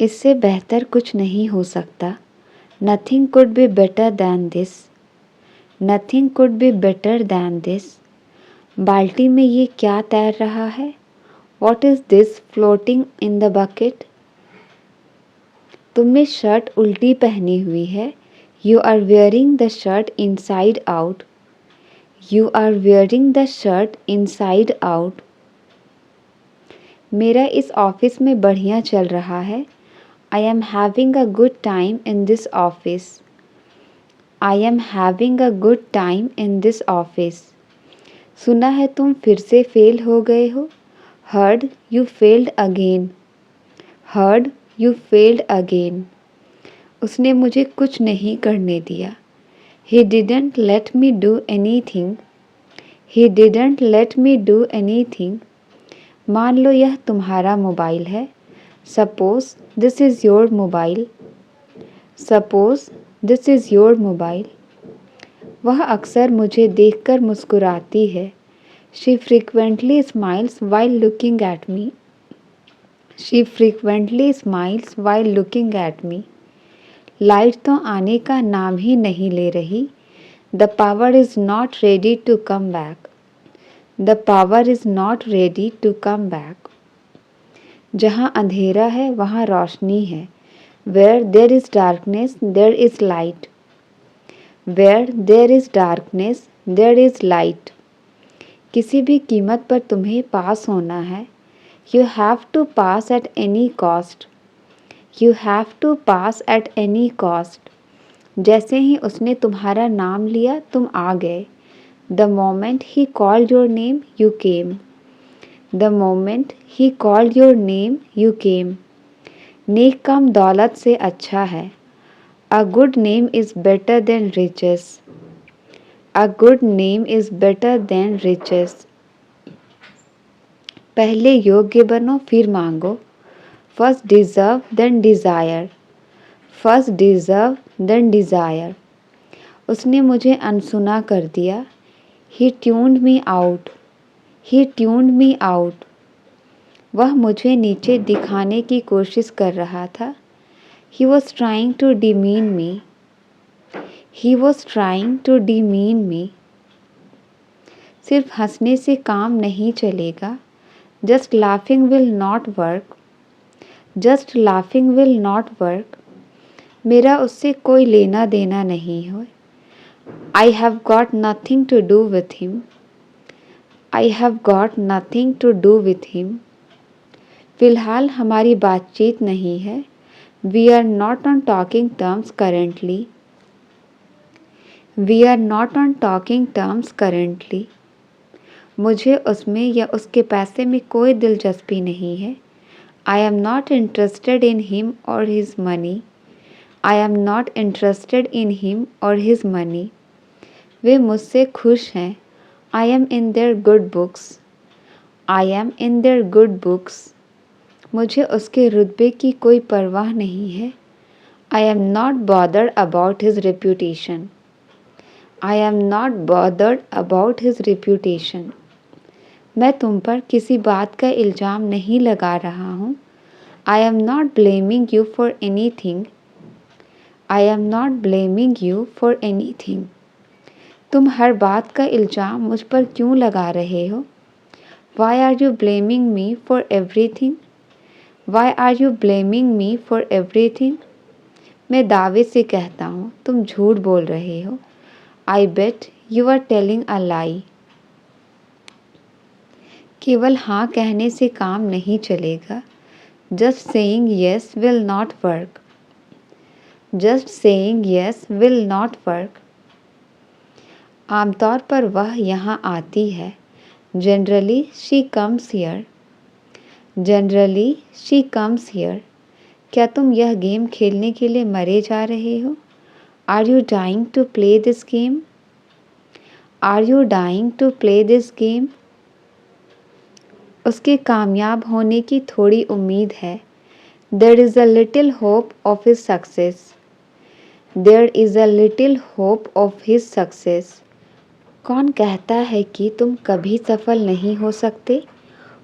इससे बेहतर कुछ नहीं हो सकता। Nothing could be better than this. Nothing could be better than this. बाल्टी में ये क्या तैर रहा है? What is this floating in the bucket? तुमने शर्ट उल्टी पहनी हुई है। You are wearing the shirt inside out. You are wearing the shirt inside out. मेरा इस ऑफिस में बढ़िया चल रहा है। I am having a good time in this office. I am having a good time in this office. सुना है तुम फिर से फेल हो गए हो। Heard you failed again. Heard you failed again. उसने मुझे कुछ नहीं करने दिया। He didn't let me do anything. He didn't let me do anything. मान लो यह तुम्हारा मोबाइल है। Suppose this is your mobile. Suppose this is your mobile. वह अक्सर मुझे देखकर मुस्कुराती है। She frequently smiles while looking at me. She frequently smiles while looking at me. Light तो आने का नाम ही नहीं ले रही। The power is not ready to come back. The power is not ready to come back. जहाँ अंधेरा है वहाँ रोशनी है। Where there is darkness, there is light. Where there is darkness, there is light. किसी भी कीमत पर तुम्हें पास होना है। You have to pass at any cost. You have to pass at any cost. जैसे ही उसने तुम्हारा नाम लिया तुम आ गए। The moment he called your name, you came. The moment he called your name, you came. नेक काम दौलत से अच्छा है। A good name is better than riches. A good name is better than riches. पहले योग्य बनो फिर मांगो। First deserve then desire. First deserve then desire. उसने मुझे अनसुना कर दिया। He tuned me out. He tuned me out. वह मुझे नीचे दिखाने की कोशिश कर रहा था। He was trying to demean me. He was trying to demean me. सिर्फ हंसने से काम नहीं चलेगा। Just laughing will not work. Just laughing will not work. मेरा उससे कोई लेना देना नहीं है। I have got nothing to do with him. I have got nothing to do with him. फ़िलहाल हमारी बातचीत नहीं है। We are not on talking terms currently. We are not on talking terms currently. मुझे उसमें या उसके पैसे में कोई दिलचस्पी नहीं है। I am not interested in him or his money. I am not interested in him or his money. वे मुझसे खुश हैं। I am in their good books. I am in their good books. मुझे उसके रुतबे की कोई परवाह नहीं है। I am not bothered about his reputation. I am not bothered about his reputation. मैं तुम पर किसी बात का इल्ज़ाम नहीं लगा रहा हूँ। I am not blaming you for anything. I am not blaming you for anything. तुम हर बात का इल्ज़ाम मुझ पर क्यों लगा रहे हो? Why are you blaming me for everything? Why are you blaming me for everything? मैं दावे से कहता हूँ तुम झूठ बोल रहे हो। I bet you are telling a lie. केवल हाँ कहने से काम नहीं चलेगा। Just saying yes will not work. Just saying yes will not work. आमतौर पर वह यहाँ आती है। Generally she comes here. Generally she comes here. क्या तुम यह गेम खेलने के लिए मरे जा रहे हो? Are you dying to play this game? Are you dying to play this game? उसके कामयाब होने की थोड़ी उम्मीद है। There is a little hope of his success. There is a little hope of his success. कौन कहता है कि तुम कभी सफल नहीं हो सकते?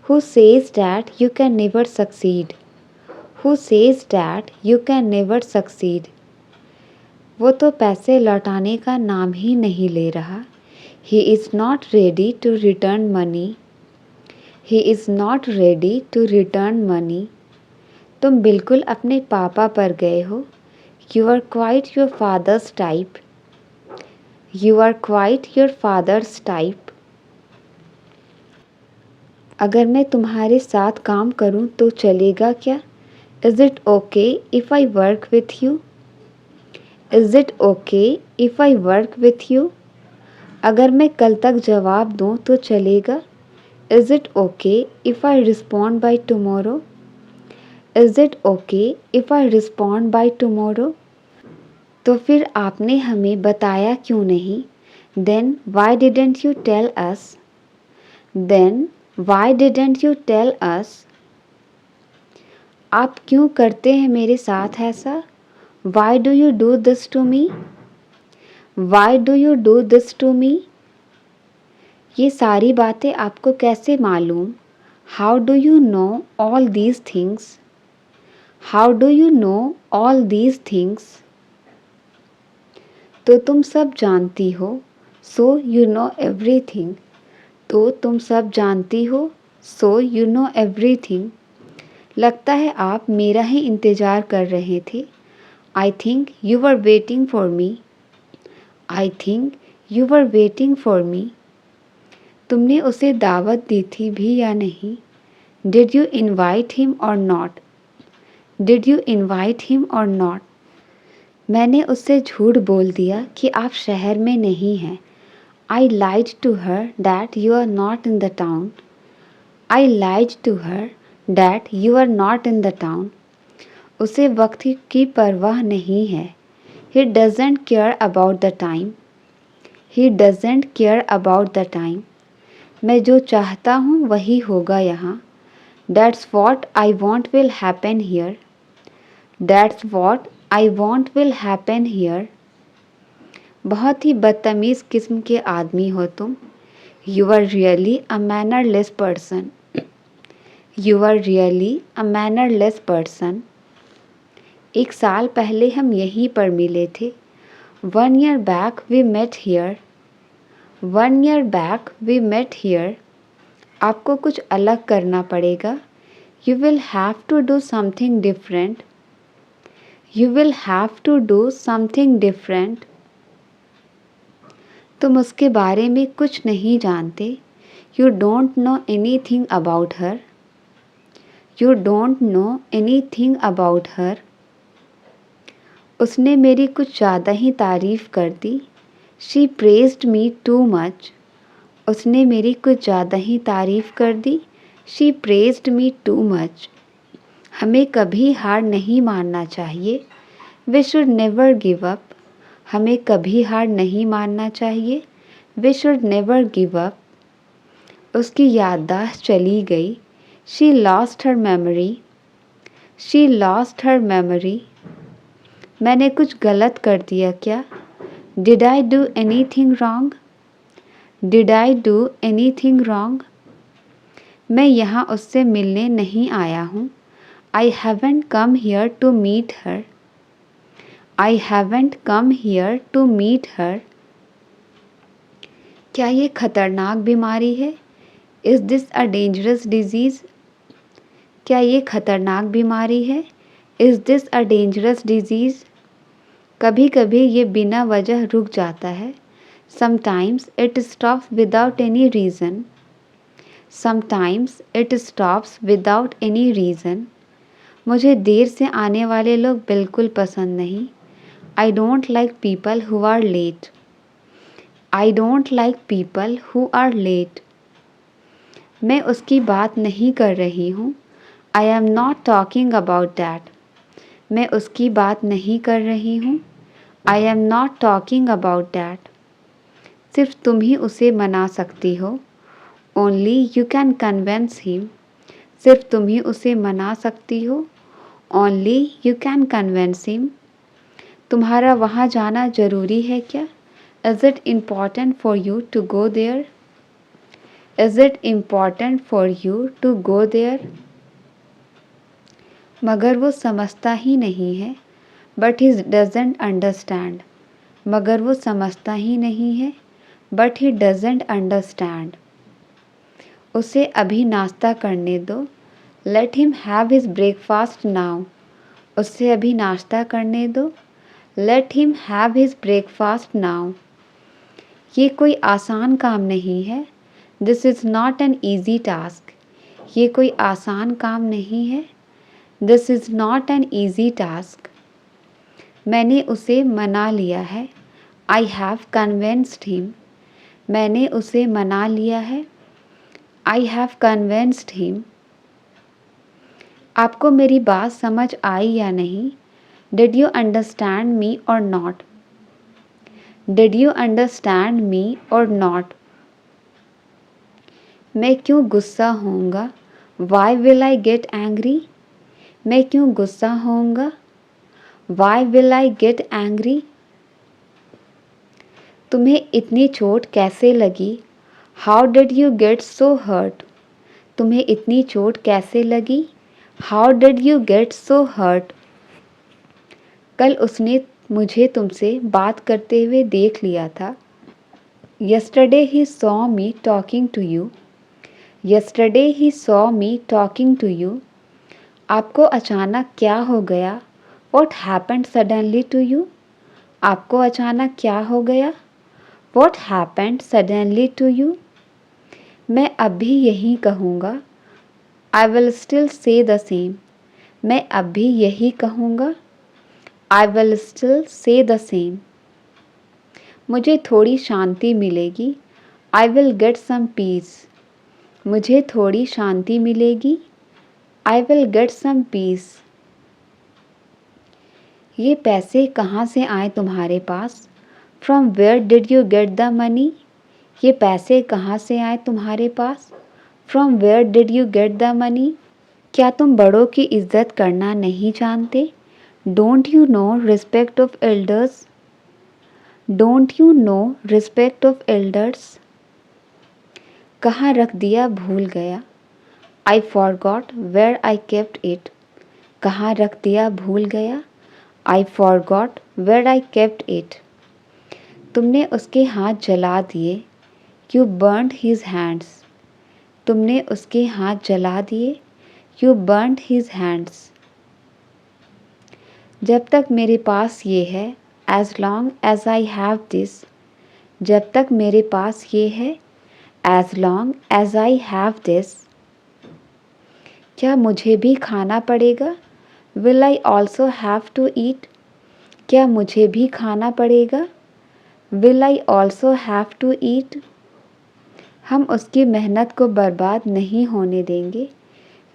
Who says that you can never succeed? who says that you can never succeed. वो तो पैसे लौटाने का नाम ही नहीं ले रहा. He is not ready to return money. He is not ready to return money. तुम बिल्कुल अपने पापा पर गए हो. You are quite your father's type. You are quite your father's type. अगर मैं तुम्हारे साथ काम करूं तो चलेगा क्या? Is it okay if I work with you? Is it okay if I work with you? अगर मैं कल तक जवाब दूं तो चलेगा? Is it okay if I respond by tomorrow? Is it okay if I respond by tomorrow? तो फिर आपने हमें बताया क्यों नहीं? Then why didn't you tell us? Then why didn't you tell us? आप क्यों करते हैं मेरे साथ ऐसा? Why do you do this to me? Why do you do this to me? ये सारी बातें आपको कैसे मालूम? How do you know all these things? How do you know all these things? तो तुम सब जानती हो. So you know everything. तो तुम सब जानती हो. So you know everything. लगता है आप मेरा ही इंतज़ार कर रहे थे. I think you were waiting for me. I think you were waiting for me. तुमने उसे दावत दी थी भी या नहीं? Did you invite him or not? Did you invite him or not? मैंने उससे झूठ बोल दिया कि आप शहर में नहीं हैं. I lied to her that you are not in the town. I lied to her that you are not in the town. उसे वक्त की परवाह नहीं है. He doesn't care about the time. He doesn't care about the time. मैं जो चाहता हूँ वही होगा यहाँ. That's what I want will happen here. That's what I want will happen here. बहुत ही बदतमीज़ किस्म के आदमी हो तुम. You are really a mannerless person. You are really a mannerless person. एक साल पहले हम यहीं पर मिले थे. 1 year back we met here. 1 year back we met here. आपको कुछ अलग करना पड़ेगा. You will have to do something different. You will have to do something different. तुम उसके बारे में कुछ नहीं जानते. You don't know anything about her. You don't know anything about her. उसने मेरी कुछ ज़्यादा ही तारीफ़ कर दी. She praised me too much. उसने मेरी कुछ ज़्यादा ही तारीफ़ कर दी. She praised me too much. हमें कभी हार नहीं मानना चाहिए. We should never give up. हमें कभी हार नहीं मानना चाहिए. We should never give up. उसकी याददाश्त चली गई. She lost her memory. She lost her memory. मैंने कुछ गलत कर दिया क्या? Did I do anything wrong? Did I do anything wrong? मैं यहाँ उससे मिलने नहीं आया हूँ. I haven't come here to meet her. I haven't come here to meet her. क्या ये खतरनाक बीमारी है? Is this a dangerous disease? क्या ये खतरनाक बीमारी है? Is this a dangerous disease? कभी कभी ये बिना वजह रुक जाता है. Sometimes it stops without any reason. Sometimes it stops without any reason. मुझे देर से आने वाले लोग बिल्कुल पसंद नहीं. I don't like people who are late. I don't like people who are late. मैं उसकी बात नहीं कर रही हूँ. I am not talking about that. मैं उसकी बात नहीं कर रही हूँ. I am not talking about that. सिर्फ तुम ही उसे मना सकती हो. Only you can convince him. सिर्फ तुम ही उसे मना सकती हो. Only you can convince him. तुम्हारा वहाँ जाना ज़रूरी है क्या? Is it important for you to go there? Is it important for you to go there? मगर वो समझता ही नहीं है, बट ही डजेंट अंडरस्टैंड। मगर वो समझता ही नहीं है, बट ही डजेंट अंडरस्टैंड। उसे अभी नाश्ता करने दो, let him have his breakfast now. उसे अभी नाश्ता करने दो, let him have his breakfast now. ये कोई आसान काम नहीं है, this is not an easy task. ये कोई आसान काम नहीं है, this is not an easy task. मैंने उसे मना लिया है, आई हैव कन्विंस्ड हिम। मैंने उसे मना लिया है, आई हैव कन्विंस्ड हिम। आपको मेरी बात समझ आई या नहीं? Did you understand me or not? Did you understand me or not? मैं क्यों गुस्सा होऊंगा? Why will I get angry? मैं क्यों गुस्सा होऊंगा? Why will I get angry? तुम्हें इतनी चोट कैसे लगी? How did you get so hurt? तुम्हें इतनी चोट कैसे लगी? How did you get so hurt? कल उसने मुझे तुमसे बात करते हुए देख लिया था। Yesterday he saw me talking to you. Yesterday he saw me talking to you. आपको अचानक क्या हो गया? What happened suddenly to you? आपको अचानक क्या हो गया? What happened suddenly to you? मैं अब भी यही कहूँगा। I will still say the same. मैं अब भी यही कहूँगा। I will still say the same. मुझे थोड़ी शांति मिलेगी। I will get some peace. मुझे थोड़ी शांति मिलेगी। I will get some peace. ये पैसे कहाँ से आए तुम्हारे पास? From where did you get the money? ये पैसे कहाँ से आए तुम्हारे पास? From where did you get the money? क्या तुम बड़ों की इज्जत करना नहीं जानते? Don't you know respect of elders? Don't you know respect of elders? कहाँ रख दिया भूल गया। I forgot where I kept it. कहाँ रख दिया भूल गया। I forgot where I kept it. तुमने उसके हाथ जला दिए। You burned his hands. तुमने उसके हाथ जला दिए। You burned his hands. जब तक मेरे पास ये है, as long as I have this. जब तक मेरे पास ये है, as long as I have this. क्या मुझे भी खाना पड़ेगा? Will I also have to eat? क्या मुझे भी खाना पड़ेगा? Will I also have to eat? हम उसकी मेहनत को बर्बाद नहीं होने देंगे।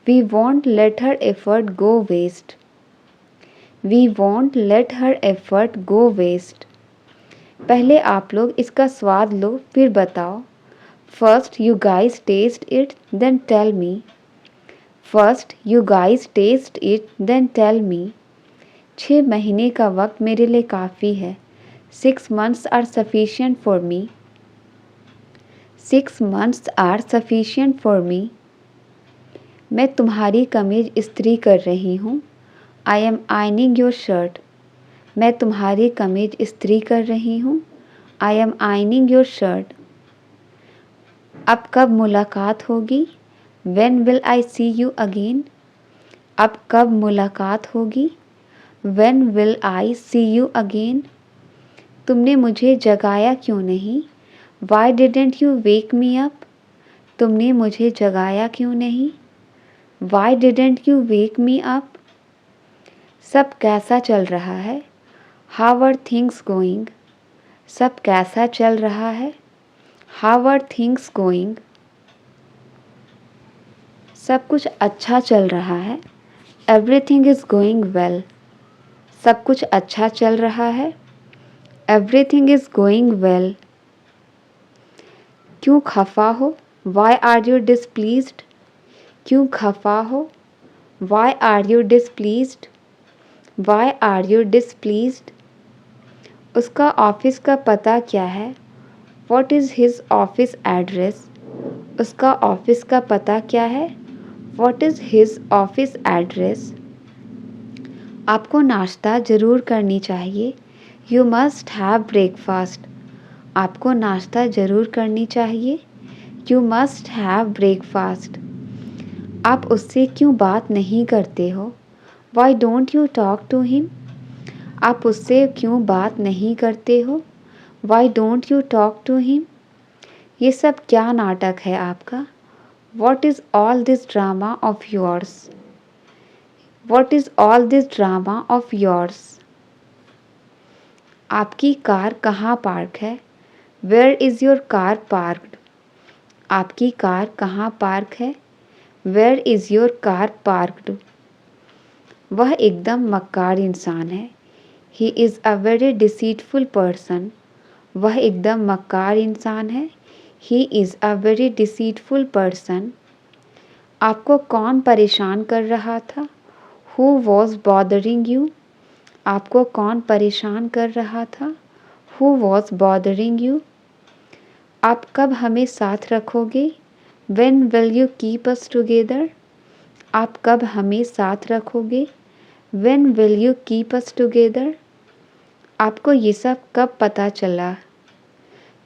We won't let her effort go waste. We won't let her effort go waste. पहले आप लोग इसका स्वाद लो फिर बताओ। First you guys taste it, then tell me. First you guys taste it, then tell me. 6 महीने का वक्त मेरे लिए काफ़ी है। 6 months are sufficient for me. 6 months are sufficient for me. मैं तुम्हारी कमीज इस्त्री कर रही हूँ। I am ironing your shirt. मैं तुम्हारी कमीज इस्त्री कर रही हूँ। I am ironing your shirt. अब कब मुलाकात होगी? When will I see you again? अब कब मुलाकात होगी? When will I see you again? तुमने मुझे जगाया क्यों नहीं? Why didn't you wake me up? तुमने मुझे जगाया क्यों नहीं? Why didn't you wake me up? सब कैसा चल रहा है? How are things going? सब कैसा चल रहा है? How are things going? सब कुछ अच्छा चल रहा है। Everything is going well. सब कुछ अच्छा चल रहा है। Everything is going well. क्यों खफा हो? Why are you displeased? क्यों खफा हो? Why are you displeased? Why are you displeased? उसका ऑफिस का पता क्या है? What is his office address? उसका ऑफिस का पता क्या है? What is his office address? आपको नाश्ता ज़रूर करनी चाहिए। You must have breakfast. आपको नाश्ता ज़रूर करनी चाहिए। You must have breakfast. आप उससे क्यों बात नहीं करते हो? Why don't you talk to him? आप उससे क्यों बात नहीं करते हो? Why don't you talk to him? ये सब क्या नाटक है आपका? What is all this drama of yours? What is all this drama of yours? आपकी कार कहाँ पार्क है? Where is your car parked? आपकी कार कहाँ पार्क है? Where is your car parked? वह एकदम मक्कार इंसान है। He is a very deceitful person. वह एकदम मक्कार इंसान है। He is a very deceitful person. आपको कौन परेशान कर रहा था? Who was bothering you? आपको कौन परेशान कर रहा था? Who was bothering you? आप कब हमें साथ रखोगे? When will you keep us together? आप कब हमें साथ रखोगे? When will you keep us together? आपको ये सब कब पता चला?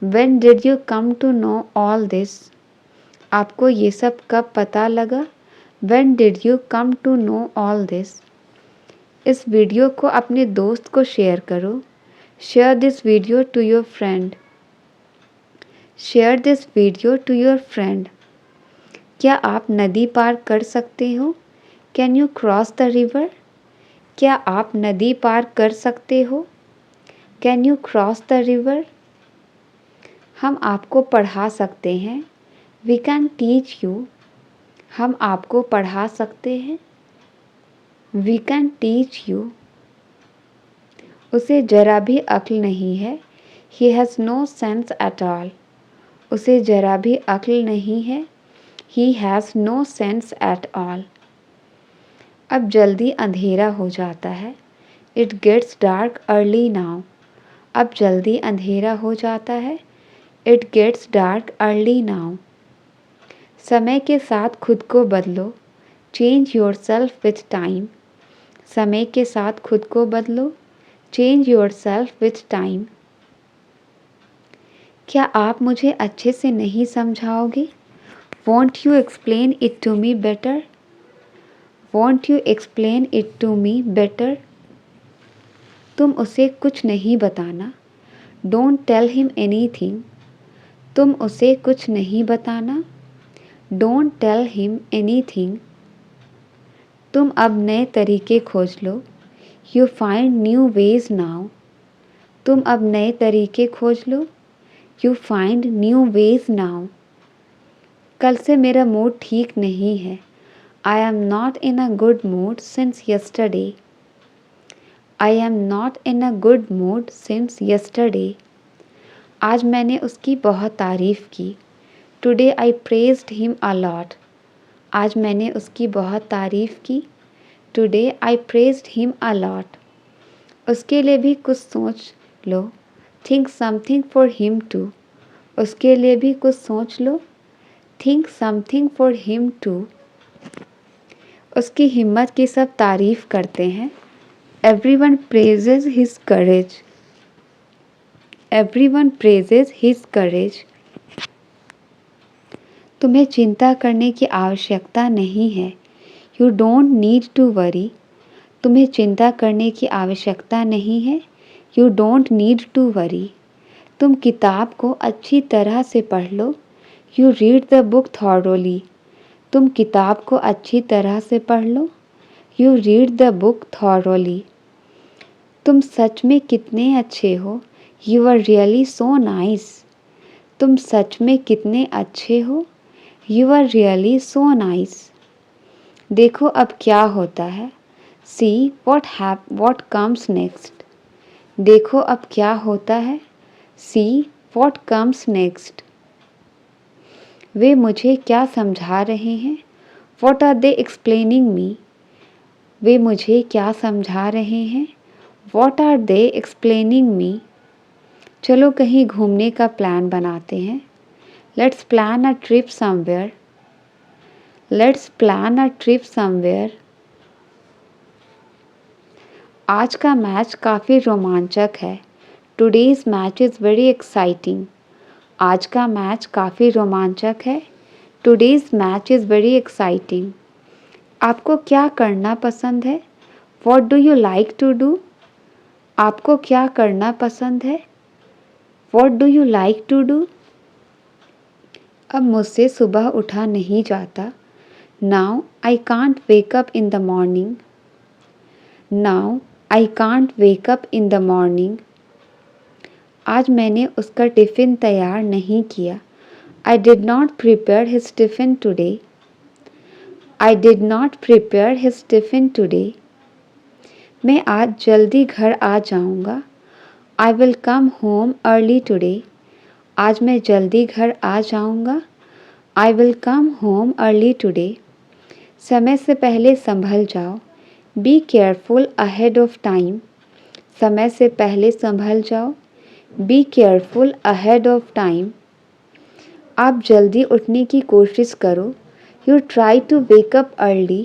When did you come to know all this? आपको ये सब कब पता लगा? When did you come to know all this? इस वीडियो को अपने दोस्त को शेयर करो। Share this video to your friend. Share this video to your friend. क्या आप नदी पार कर सकते हो? Can you cross the river? क्या आप नदी पार कर सकते हो? Can you cross the river? हम आपको पढ़ा सकते हैं। We can teach you. हम आपको पढ़ा सकते हैं। We can teach you. उसे जरा भी अक्ल नहीं है। He has no sense at all. उसे जरा भी अक्ल नहीं है। He has no sense at all. अब जल्दी अंधेरा हो जाता है। It gets dark early now. अब जल्दी अंधेरा हो जाता है। It gets dark early now. समय के साथ खुद को बदलो। Change yourself with time. समय के साथ खुद को बदलो। Change yourself with time. क्या आप मुझे अच्छे से नहीं समझाओगे? Won't you explain it to me better? Won't you explain it to me better? तुम उसे कुछ नहीं बताना। Don't tell him anything. तुम उसे कुछ नहीं बताना। Don't tell him anything. तुम अब नए तरीके खोज लो। You find new ways now. तुम अब नए तरीके खोज लो। You find new ways now. कल से मेरा मूड ठीक नहीं है। I am not in a good mood since yesterday. I am not in a good mood since yesterday. आज मैंने उसकी बहुत तारीफ़ की। Today I praised him a lot. आज मैंने उसकी बहुत तारीफ़ की। Today I praised him a lot. उसके लिए भी कुछ सोच लो। Think something for him too. उसके लिए भी कुछ सोच लो। Think something for him too. उसकी हिम्मत की सब तारीफ़ करते हैं। Everyone praises his courage. Everyone praises his courage. तुम्हें चिंता करने की आवश्यकता नहीं है। You don't need to worry. तुम्हें चिंता करने की आवश्यकता नहीं है। You don't need to worry. तुम किताब को अच्छी तरह से पढ़ लो। You read the book thoroughly. तुम किताब को अच्छी तरह से पढ़ लो। You read the book thoroughly. तुम सच में कितने अच्छे हो। You are really so nice. तुम सच में कितने अच्छे हो। You are really so nice. देखो अब क्या होता है। See what comes next. देखो अब क्या होता है। See what comes next. वे मुझे क्या समझा रहे हैं। What are they explaining me? वे मुझे क्या समझा रहे हैं। What are they explaining me? चलो कहीं घूमने का प्लान बनाते हैं। Let's plan a trip somewhere. Let's plan a trip somewhere. आज का मैच काफ़ी रोमांचक है। Today's match is very exciting. आज का मैच काफ़ी रोमांचक है। Today's match is very exciting. आपको क्या करना पसंद है? What do you like to do? आपको क्या करना पसंद है? What do you like to do? अब मुझसे सुबह उठा नहीं जाता। Now I can't wake up in the morning. Now I can't wake up in the morning. आज मैंने उसका टिफ़िन तैयार नहीं किया। I did not prepare his tiffin today. I did not prepare his tiffin today. मैं आज जल्दी घर आ जाऊँगा। I will come home early today. आज मैं जल्दी घर आ जाऊँगा। I will come home early today. समय से पहले संभल जाओ। Be careful ahead of time. समय से पहले संभल जाओ। Be careful ahead of time. आप जल्दी उठने की कोशिश करो। You try to wake up early.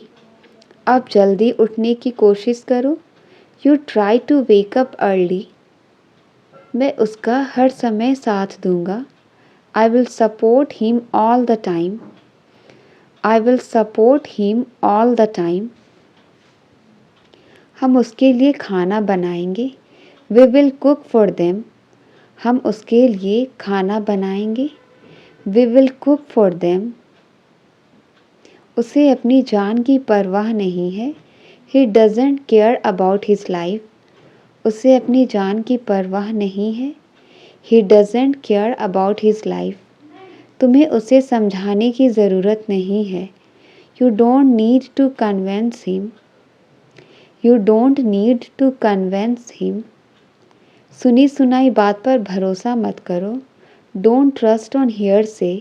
आप जल्दी उठने की कोशिश करो। You try to wake up early. मैं उसका हर समय साथ दूंगा। I will support him all the time. I will support him all the time. हम उसके लिए खाना बनाएंगे। We will cook for them. हम उसके लिए खाना बनाएंगे। We will cook for them. उसे अपनी जान की परवाह नहीं है। He doesn't care about his life. उसे अपनी जान की परवाह नहीं है। He doesn't care about his life. तुम्हें उसे समझाने की ज़रूरत नहीं है। You don't need to convince him. You don't need to convince him. सुनी सुनाई बात पर भरोसा मत करो। Don't trust on hearsay.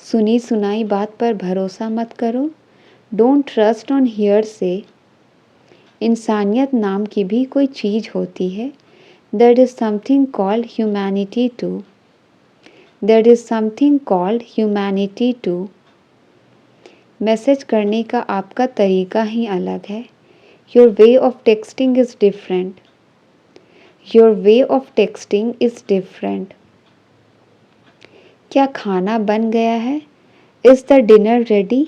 सुनी सुनाई बात पर भरोसा मत करो। Don't trust on hearsay. इंसानियत नाम की भी कोई चीज़ होती है। There is something called humanity too. There is something called humanity too. Message करने का आपका तरीका ही अलग है। Your way of texting is different. Your way of texting is different. क्या खाना बन गया है? Is the dinner ready?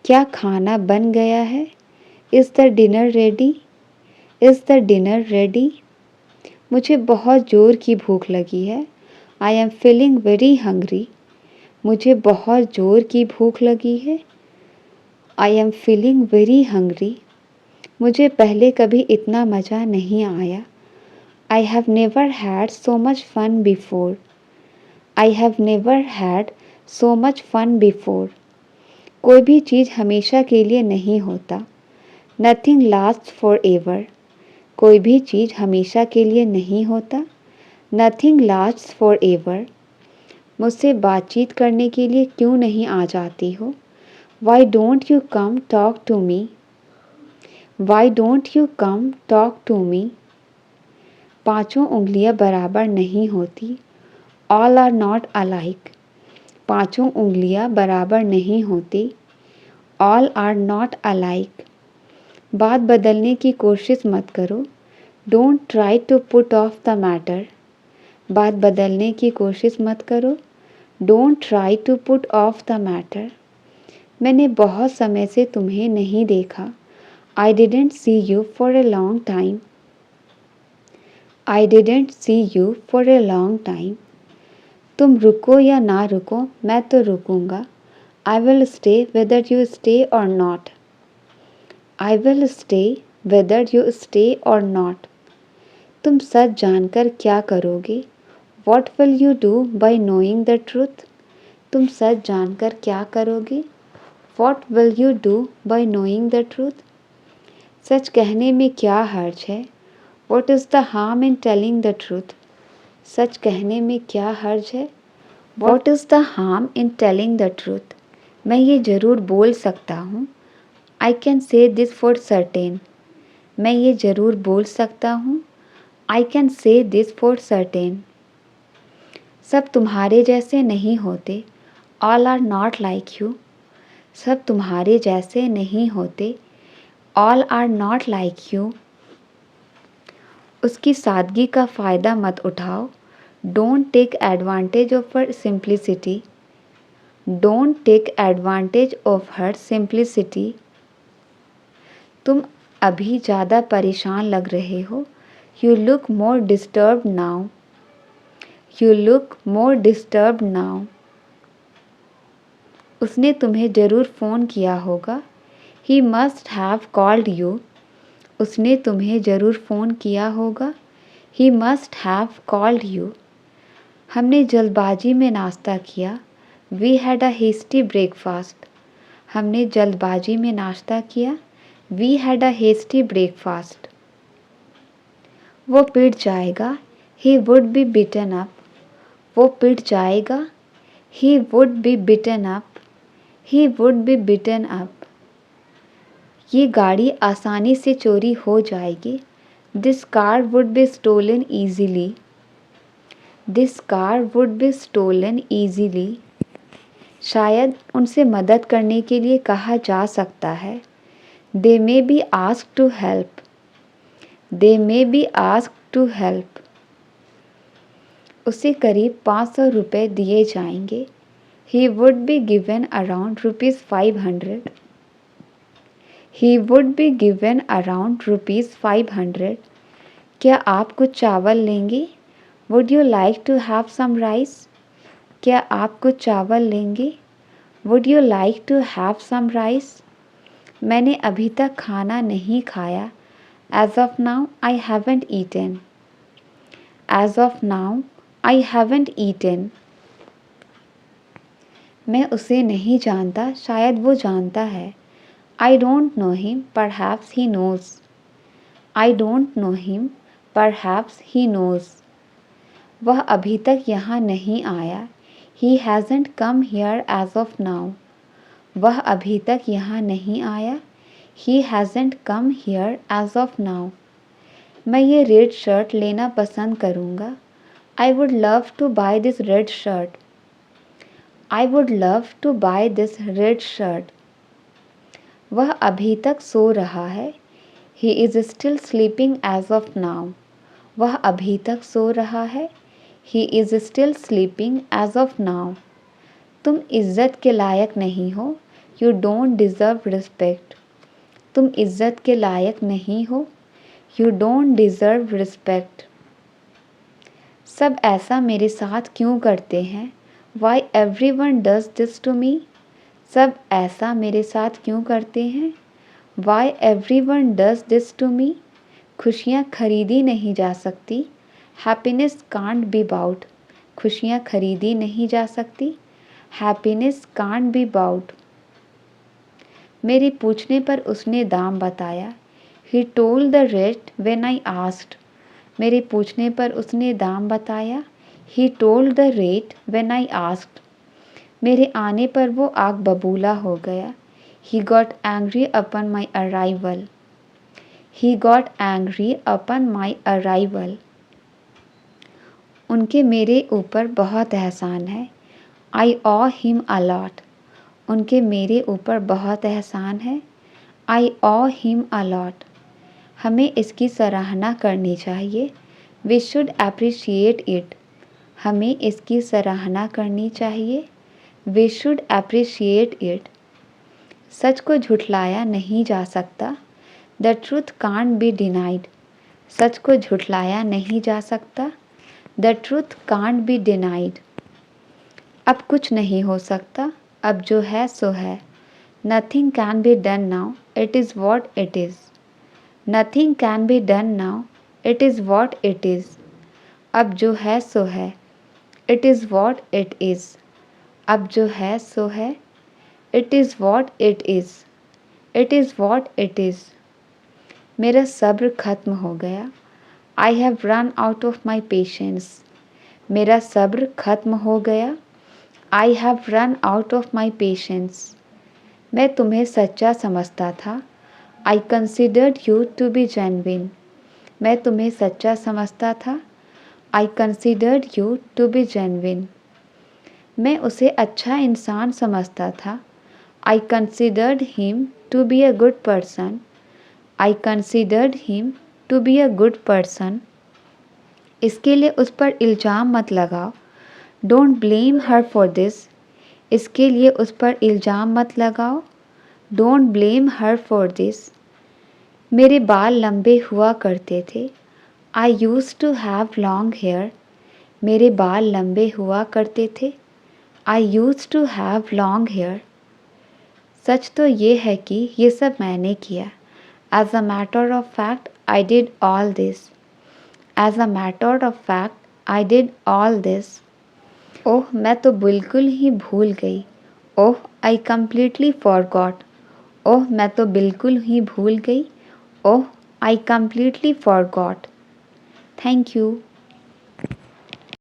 क्या खाना बन गया है? Is the dinner ready? Is the dinner ready? मुझे बहुत ज़ोर की भूख लगी है। I am feeling very hungry. मुझे बहुत ज़ोर की भूख लगी है। I am feeling very hungry. मुझे पहले कभी इतना मज़ा नहीं आया। I have never had so much fun before. I have never had so much fun before. कोई भी चीज़ हमेशा के लिए नहीं होता। Nothing lasts forever. कोई भी चीज़ हमेशा के लिए नहीं होता। Nothing lasts forever. मुझसे बातचीत करने के लिए क्यों नहीं आ जाती हो? Why don't you come talk to me? Why don't you come talk to me? पांचों उंगलियां बराबर नहीं होती। All are not alike. पांचों उंगलियां बराबर नहीं होती। All are not alike. बात बदलने की कोशिश मत करो। Don't try to put off the matter. बात बदलने की कोशिश मत करो। Don't try to put off the matter. मैंने बहुत समय से तुम्हें नहीं देखा। I didn't see you for a long time. I didn't see you for a long time. तुम रुको या ना रुको, मैं तो रुकूंगा। I will stay whether you stay or not. I will stay whether you stay or not. तुम सच जानकर क्या करोगे? What will you do by knowing the truth? तुम सच जानकर क्या करोगे? What will you do by knowing the truth? सच कहने में क्या हर्ज है? What is the harm in telling the truth? सच कहने में क्या हर्ज है? What is the harm in telling the truth? मैं ये ज़रूर बोल सकता हूँ। I can say this for certain. मैं ये ज़रूर बोल सकता हूँ। I can say this for certain. सब तुम्हारे जैसे नहीं होते। All are not like you. सब तुम्हारे जैसे नहीं होते। All are not like you. उसकी सादगी का फ़ायदा मत उठाओ। Don't take advantage of her simplicity. Don't take advantage of her simplicity. तुम अभी ज़्यादा परेशान लग रहे हो। You look more disturbed now. You look more disturbed now. उसने तुम्हें ज़रूर फ़ोन किया होगा। He must have called you. उसने तुम्हें ज़रूर फ़ोन किया होगा। He must have called you. हमने जल्दबाजी में नाश्ता किया। We had a hasty breakfast. हमने जल्दबाजी में नाश्ता किया। We had a hasty breakfast. वो पिट जाएगा। He would be beaten up. वो पिट जाएगा। He would be beaten up. He would be beaten up. ये गाड़ी आसानी से चोरी हो जाएगी। This car would be stolen easily. This car would be stolen easily. शायद उनसे मदद करने के लिए कहा जा सकता है। They may be asked to help. They may be asked to help. उसे करीब 500 रुपये दिए जाएंगे। He would be given around ₹500। He would be given around ₹500. क्या आप कुछ चावल लेंगे? Would you like to have some rice? क्या आप कुछ चावल लेंगे? Would you like to have some rice? मैंने अभी तक खाना नहीं खाया। As of now, I haven't eaten. As of now, I haven't eaten. मैं उसे नहीं जानता, शायद वो जानता है। I don't know him, perhaps he knows. I don't know him, perhaps he knows. वह अभी तक यहाँ नहीं आया। He hasn't come here as of now. वह अभी तक यहाँ नहीं आया। He hasn't come here as of now. मैं ये रेड शर्ट लेना पसंद करूँगा। I would love to buy this red shirt. I would love to buy this red shirt. वह अभी तक सो रहा है। He is still sleeping as of now. वह अभी तक सो रहा है। He is still sleeping as of now. तुम इज़्ज़त के लायक नहीं हो। You don't deserve respect. तुम इज़्ज़त के लायक नहीं हो। You don't deserve respect. सब ऐसा मेरे साथ क्यों करते हैं? Why everyone does this to me? सब ऐसा मेरे साथ क्यों करते हैं? Why everyone does this to me? खुशियाँ खरीदी नहीं जा सकती। Happiness can't be bought. खुशियाँ खरीदी नहीं जा सकती। Happiness can't be bought. मेरे पूछने पर उसने दाम बताया। He told the rate when I asked. मेरे पूछने पर उसने दाम बताया। He told the rate when I asked. मेरे आने पर वो आग बबूला हो गया। He got angry upon my arrival. He got angry upon my arrival. उनके मेरे ऊपर बहुत एहसान है। I owe him a lot. उनके मेरे ऊपर बहुत एहसान है। I owe him a lot. हमें इसकी सराहना करनी चाहिए। We should appreciate it. हमें इसकी सराहना करनी चाहिए। We should appreciate it. सच को झुठलाया नहीं जा सकता। The truth can't be denied. सच को झुठलाया नहीं जा सकता। The truth can't be denied. अब कुछ नहीं हो सकता। अब जो है सो है। Nothing can be done now. It is what it is. Nothing can be done now. It is what it is. अब जो है सो है। It is what it is. अब जो है सो है। It is what it is. It is what it is. मेरा सब्र खत्म हो गया। I have run out of my patience. मेरा सब्र खत्म हो गया। I have run out of my patience. मैं तुम्हें सच्चा समझता था। I considered you to be genuine. मैं तुम्हें सच्चा समझता था। I considered you to be genuine. मैं उसे अच्छा इंसान समझता था। I considered him to be a good person. I considered him to be a good person. इसके लिए उस पर इल्ज़ाम मत लगाओ। Don't blame her for this. इसके लिए उस पर इल्ज़ाम मत लगाओ। Don't blame her for this. मेरे बाल लंबे हुआ करते थे। I use to have long hair. मेरे बाल लंबे हुआ करते थे। I use to have long hair. सच तो ये है कि ये सब मैंने किया। As a matter of fact I did all this. As a matter of fact I did all this. ओह मैं तो बिल्कुल ही भूल गई। Oh I completely forgot. ओह मैं तो बिल्कुल ही भूल गई। Oh I completely forgot. Thank you.